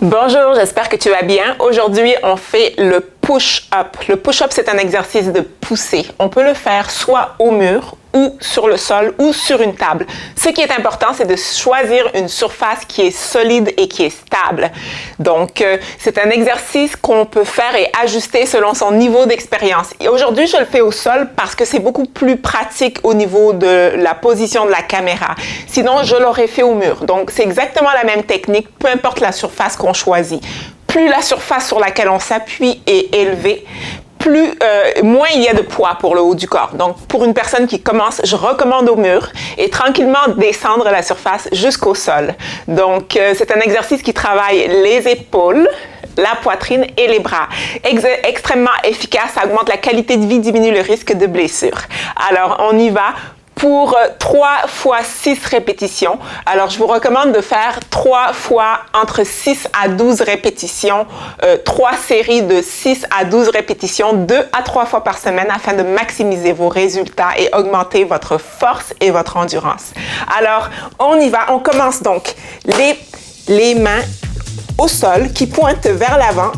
Bonjour, j'espère que tu vas bien. Aujourd'hui, on fait le push-up. Le push-up, c'est un exercice de poussée. On peut le faire soit au mur ou sur le sol ou sur une table. Ce qui est important, c'est de choisir une surface qui est solide et qui est stable. Donc, c'est un exercice qu'on peut faire et ajuster selon son niveau d'expérience. Et aujourd'hui, je le fais au sol parce que c'est beaucoup plus pratique au niveau de la position de la caméra. Sinon, je l'aurais fait au mur. Donc, c'est exactement la même technique, peu importe la surface qu'on choisit. Plus la surface sur laquelle on s'appuie est élevée, moins il y a de poids pour le haut du corps. Donc, pour une personne qui commence, je recommande au mur et tranquillement descendre la surface jusqu'au sol. Donc, c'est un exercice qui travaille les épaules, la poitrine et les bras. Extrêmement efficace, ça augmente la qualité de vie, diminue le risque de blessure. Alors, on y va pour 3 fois 6 répétitions. Alors, je vous recommande de faire 3 fois entre 6 à 12 répétitions, 3 séries de 6 à 12 répétitions, 2 à 3 fois par semaine afin de maximiser vos résultats et augmenter votre force et votre endurance. Alors, on y va. On commence donc les mains au sol qui pointent vers l'avant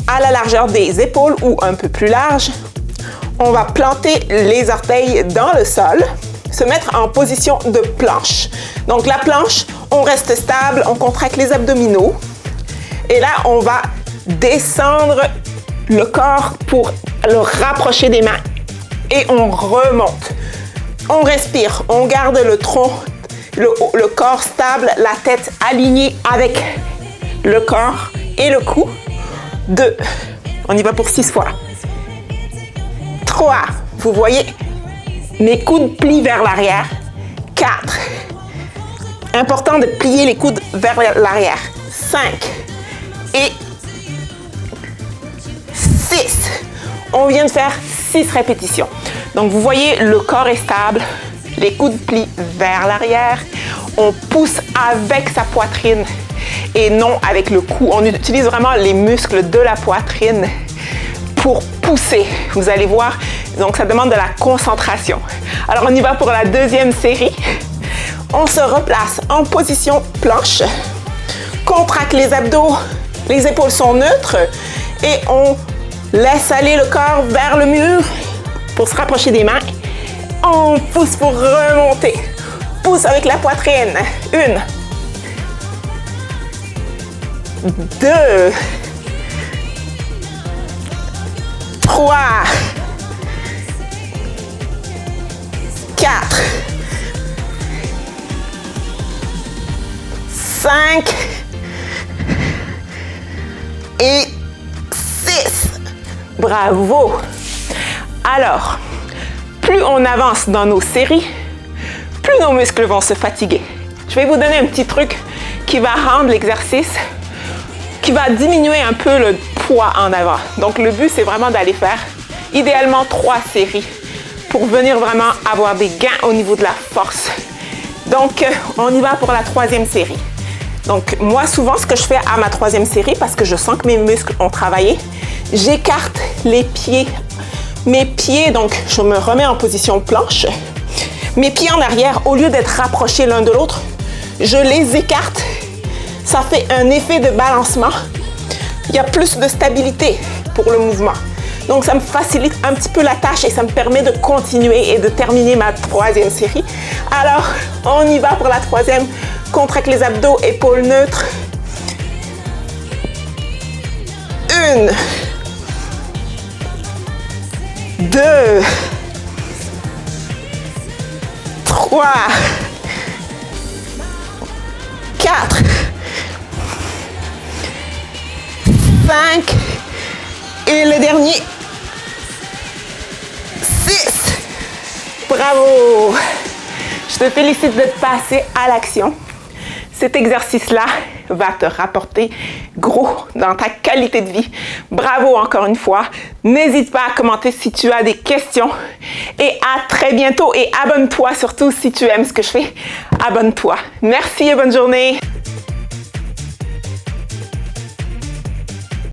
à la largeur des épaules ou un peu plus large. On va planter les orteils dans le sol, se mettre en position de planche. Donc la planche, on reste stable, on contracte les abdominaux. Et là, on va descendre le corps pour le rapprocher des mains. Et on remonte. On respire, on garde le tronc, le corps stable, la tête alignée avec le corps et le cou. 2. On y va pour 6 fois. 3, vous voyez, mes coudes plient vers l'arrière. 4, important de plier les coudes vers l'arrière. 5 et 6. On vient de faire 6 répétitions. Donc, vous voyez, le corps est stable, les coudes plient vers l'arrière. On pousse avec sa poitrine et non avec le cou. On utilise vraiment les muscles de la poitrine pour pousser. Vous allez voir, donc ça demande de la concentration. Alors, on y va pour la deuxième série. On se replace en position planche, contracte les abdos, les épaules sont neutres et on laisse aller le corps vers le mur pour se rapprocher des mains. On pousse pour remonter. Pousse avec la poitrine. 1, 2, 3, 4, 5 et 6. Bravo! Alors, plus on avance dans nos séries, plus nos muscles vont se fatiguer. Je vais vous donner un petit truc qui va rendre l'exercice, qui va diminuer un peu le poids en avant. Donc, le but, c'est vraiment d'aller faire idéalement 3 séries pour venir vraiment avoir des gains au niveau de la force. Donc, on y va pour la 3e série. Donc, moi, souvent, ce que je fais à ma 3e série, parce que je sens que mes muscles ont travaillé, j'écarte les pieds. Mes pieds, donc, je me remets en position planche. Mes pieds en arrière, au lieu d'être rapprochés l'un de l'autre, je les écarte. Ça fait un effet de balancement. Il y a plus de stabilité pour le mouvement. Donc, ça me facilite un petit peu la tâche et ça me permet de continuer et de terminer ma 3e série. Alors, on y va pour la 3e. Contracte les abdos, épaules neutres. 1, 2, 3, 4, 5 et le dernier, 6. Bravo! Je te félicite d'être passé à l'action. Cet exercice-là va te rapporter gros dans ta qualité de vie. Bravo encore une fois. N'hésite pas à commenter si tu as des questions. Et à très bientôt. Et abonne-toi surtout si tu aimes ce que je fais. Abonne-toi. Merci et bonne journée.